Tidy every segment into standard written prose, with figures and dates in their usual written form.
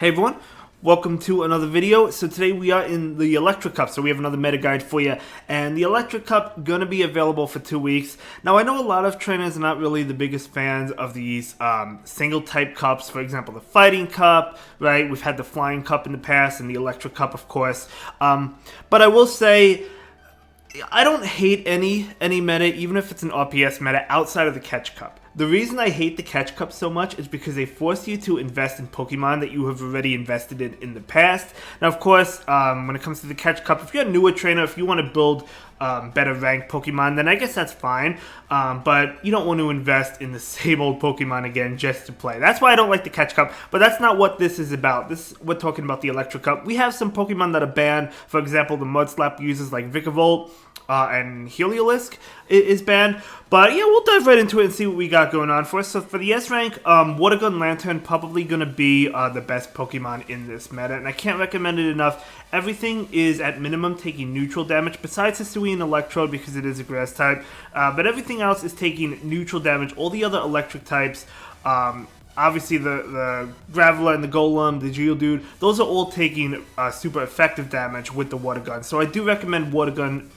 Hey everyone, welcome to another video. So today we are in the Electric Cup, so we have another meta guide for you, and the Electric Cup gonna be available for 2 weeks. Now I know a lot of trainers are not really the biggest fans of these single type cups, for example the Fighting Cup, right? We've had the Flying Cup in the past and the Electric Cup of course, but I will say I don't hate any meta, even if it's an RPS meta, outside of the Catch Cup. The reason I hate the Catch Cup so much is because they force you to invest in Pokemon that you have already invested in the past. Now, of course, when it comes to the Catch Cup, if you're a newer trainer, if you want to build better ranked Pokemon, then I guess that's fine. But you don't want to invest in the same old Pokemon again just to play. That's why I don't like the Catch Cup, but that's not what this is about. We're talking about the Electric Cup. We have some Pokemon that are banned. For example, the Mudslap users like Vikavolt and Heliolisk is banned. But yeah, we'll dive right into it and see what we got going on for us. So for the S rank, Water Gun Lantern probably going to be the best Pokemon in this meta, and I can't recommend it enough. Everything is at minimum taking neutral damage, besides Hisui and Electrode because it is a grass type, but everything else is taking neutral damage. All the other electric types, obviously the Graveler and the Golem, the Geodude, those are all taking super effective damage with the Water Gun. So I do recommend Water Gun.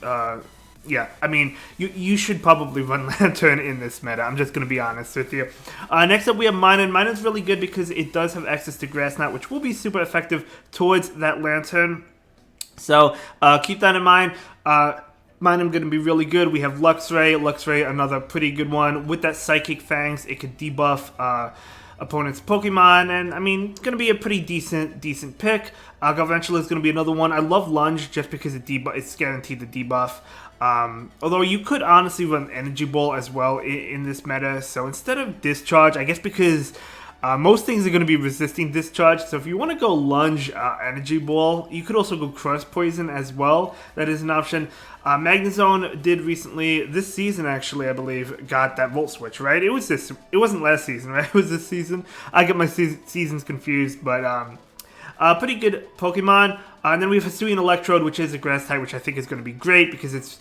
Yeah, I mean, you should probably run Lantern in this meta. I'm just going to be honest with you. Next up, we have Minun. Minun's really good because it does have access to Grass Knot, which will be super effective towards that Lantern. So keep that in mind. Minun going to be really good. We have Luxray. Luxray, another pretty good one. With that Psychic Fangs, it could debuff opponent's Pokemon, and I mean, it's going to be a pretty decent pick. Galvantula is going to be another one. I love Lunge just because it's guaranteed the debuff. Although you could honestly run Energy Ball as well in this meta. So instead of Discharge, I guess because most things are going to be resisting Discharge. So if you want to go Lunge, Energy Ball, you could also go Cross Poison as well. That is an option. Magnezone did recently, this season actually, I believe, got that Volt Switch, right? It wasn't last season, right? It was this season. I get my seasons confused, but pretty good Pokemon. And then we have Hisui and Electrode, which is a grass type, which I think is going to be great because it's,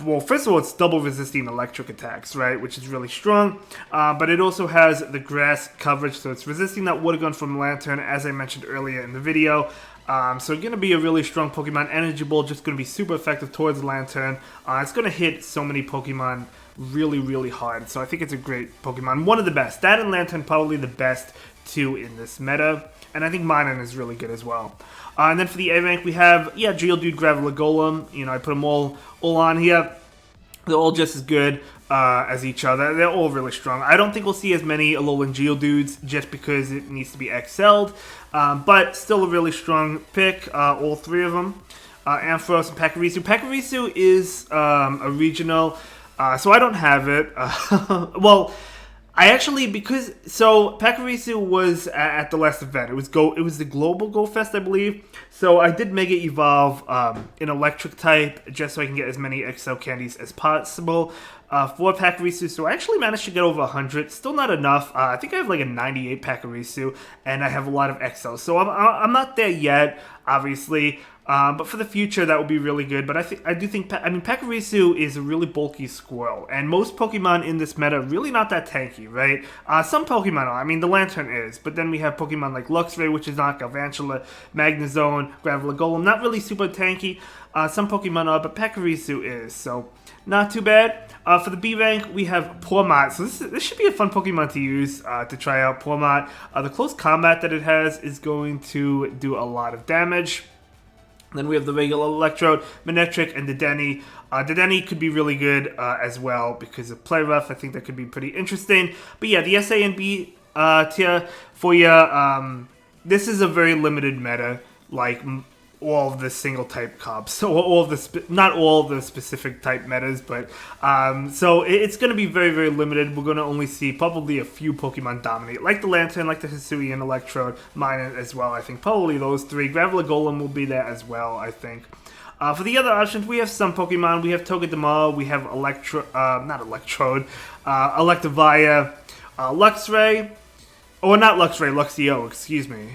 well, first of all, it's double resisting electric attacks, right, which is really strong. But it also has the grass coverage, so it's resisting that Water Gun from Lantern, as I mentioned earlier in the video. So going to be a really strong Pokemon. Energy Ball just going to be super effective towards Lantern. It's going to hit so many Pokemon really, really hard. So I think it's a great Pokemon. One of the best. That and Lantern probably the best two in this meta. And I think Minun is really good as well. And then for the A rank, we have, Geodude, Graveler, Golem. You know, I put them all on here. They're all just as good as each other. They're all really strong. I don't think we'll see as many Alolan Geodudes just because it needs to be excelled. But still a really strong pick, all three of them. Ampharos and Pachirisu. Pachirisu is a regional, so I don't have it. Well, I actually, so Pachirisu was at the last event. It was the Global Go Fest, I believe. So I did Mega Evolve in Electric type just so I can get as many XL candies as possible for Pachirisu. So I actually managed to get over 100. Still not enough. I think I have like a 98 Pachirisu, and I have a lot of XL. So I'm not there yet, obviously. But for the future, that would be really good. But I do think Pachirisu is a really bulky squirrel, and most Pokemon in this meta are really not that tanky, right? Some Pokemon are. I mean, the Lantern is, but then we have Pokemon like Luxray, which is not, Galvantula, Magnezone, Graveler, Golem, not really super tanky. Some Pokemon are, but Pachirisu is, so not too bad. For the B rank, we have Pormot. So this should be a fun Pokemon to use to try out. Pormot. The close combat that it has is going to do a lot of damage. Then we have the regular Electrode, Manectric, and Dedenne. Dedenne could be really good as well because of Play Rough. I think that could be pretty interesting. But yeah, the SA and B tier for you, this is a very limited meta, like all of the single type cups. So not all the specific type metas, but so it's going to be very, very limited. We're going to only see probably a few Pokemon dominate, like the Lantern, like the Hisui and Electrode, Minun as well. I think probably those three. Graveler, Golem will be there as well, I think. For the other options, we have some Pokemon. We have Togedemaru, we have Electivire, Luxray, or not Luxray, Luxio, excuse me.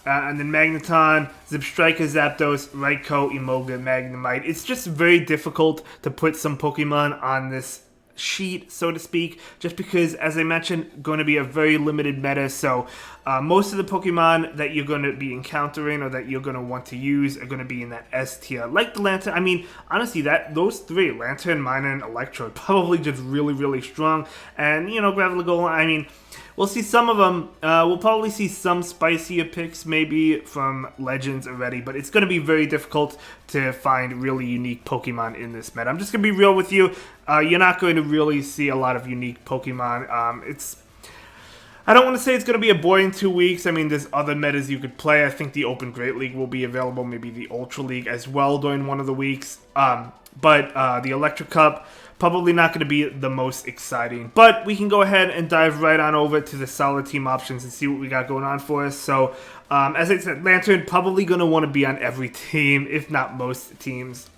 And then Magneton, Zipstrika, Zapdos, Raikou, Emolga, Magnemite. It's just very difficult to put some Pokemon on this sheet, so to speak, just because, as I mentioned, going to be a very limited meta, so Most of the Pokemon that you're going to be encountering or that you're going to want to use are going to be in that S tier. Like the Lantern, I mean, honestly, those three, Lantern, Minun, and Electrode, probably just really, really strong. And, Graveler, Golem, I mean, we'll see some of them. We'll probably see some spicier picks maybe from Legends already, but it's going to be very difficult to find really unique Pokemon in this meta. I'm just going to be real with you. You're not going to really see a lot of unique Pokemon. I don't want to say it's going to be a boring 2 weeks. I mean, there's other metas you could play. I think the Open Great League will be available, maybe the Ultra League as well during one of the weeks. But the Electric Cup, probably not going to be the most exciting. But we can go ahead and dive right on over to the solid team options and see what we got going on for us. So, as I said, Lantern probably going to want to be on every team, if not most teams.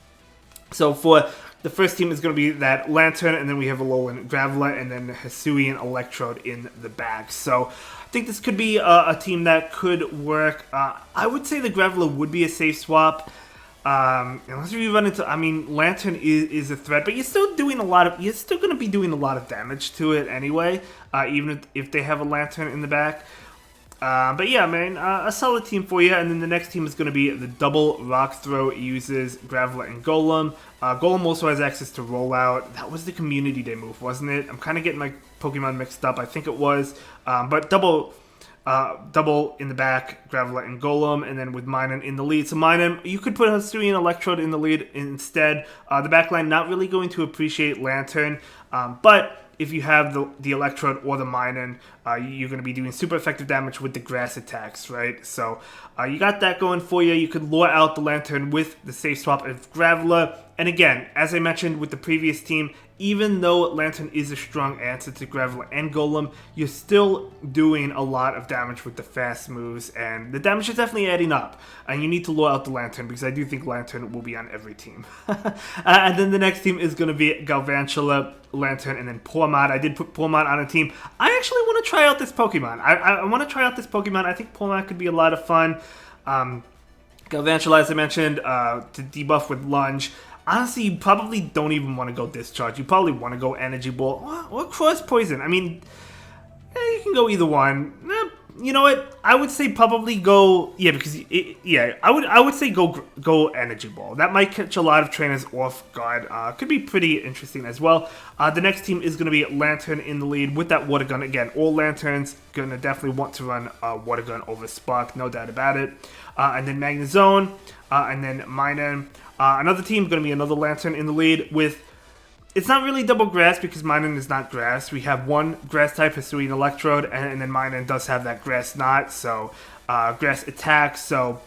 So for the first team is going to be that Lantern, and then we have Alolan Graveler, and then Hisuian Electrode in the back. So I think this could be a team that could work. I would say the Graveler would be a safe swap. Unless you run into, I mean, Lantern is a threat, but you're still going to be doing a lot of damage to it anyway, even if they have a Lantern in the back. But yeah, man, a solid team for you. And then the next team is going to be the double Rock Throw. It uses Graveler and Golem. Golem also has access to Rollout. That was the Community Day move, wasn't it? I'm kind of getting my Pokemon mixed up. I think it was. But double in the back, Graveler and Golem, and then with Minun in the lead. So Minun, you could put Hisuian Electrode in the lead instead. The backline not really going to appreciate Lantern, but if you have the Electrode or the Minun, you're going to be doing super effective damage with the grass attacks, right? So you got that going for you. You could lure out the Lantern with the safe swap of Graveler. And again, as I mentioned with the previous team, even though Lantern is a strong answer to Graveler and Golem, you're still doing a lot of damage with the fast moves, and the damage is definitely adding up. And you need to lure out the Lantern, because I do think Lantern will be on every team. And then the next team is going to be Galvantula, Lantern, and then Pormod. I did put Pormod on a team. I actually want to try out this Pokemon. I want to try out this Pokemon. I think Pormod could be a lot of fun. Galvantula, as I mentioned, to debuff with Lunge. Honestly, you probably don't even want to go Discharge. You probably want to go Energy Ball or Cross Poison. I mean, you can go either one. You know what? I would say probably go. Yeah, because I would say go Energy Ball. That might catch a lot of trainers off guard. Could be pretty interesting as well. The next team is going to be Lantern in the lead with that Water Gun. Again, all Lanterns going to definitely want to run Water Gun over Spark, no doubt about it. And then Magnezone, and then Minun. Another team going to be another Lantern in the lead with. It's not really double grass because Minun is not grass. We have one grass type, Hisuian Electrode, and then Minun does have that grass knot, so grass attack. So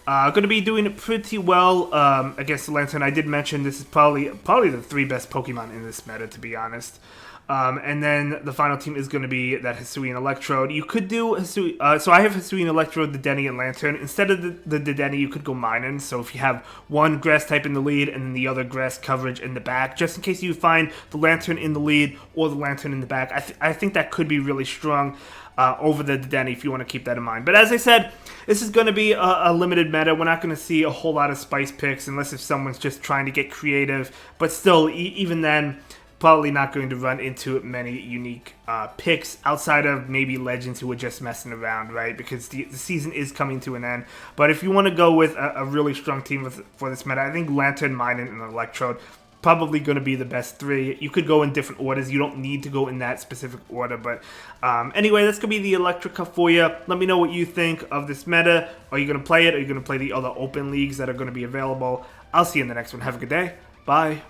going to be doing it pretty well against the Lantern. I did mention this is probably the three best Pokemon in this meta, to be honest. And then the final team is going to be that Hisuian Electrode. You could do so I have Hisuian Electrode, Dedenne, and Lantern. Instead of the Dedenne, you could go Minun. So if you have one grass type in the lead and then the other grass coverage in the back, just in case you find the Lantern in the lead or the Lantern in the back, I think that could be really strong over the Dedenne if you want to keep that in mind. But as I said, this is going to be a limited meta. We're not going to see a whole lot of spice picks unless if someone's just trying to get creative. But still, even then, probably not going to run into many unique picks outside of maybe Legends who are just messing around, right? Because the season is coming to an end. But if you want to go with a really strong team for this meta, I think Lantern, Minun, and Electrode probably going to be the best three. You could go in different orders. You don't need to go in that specific order. But anyway, that's going to be the Electric Cup for you. Let me know what you think of this meta. Are you going to play it? Are you going to play the other open leagues that are going to be available? I'll see you in the next one. Have a good day. Bye.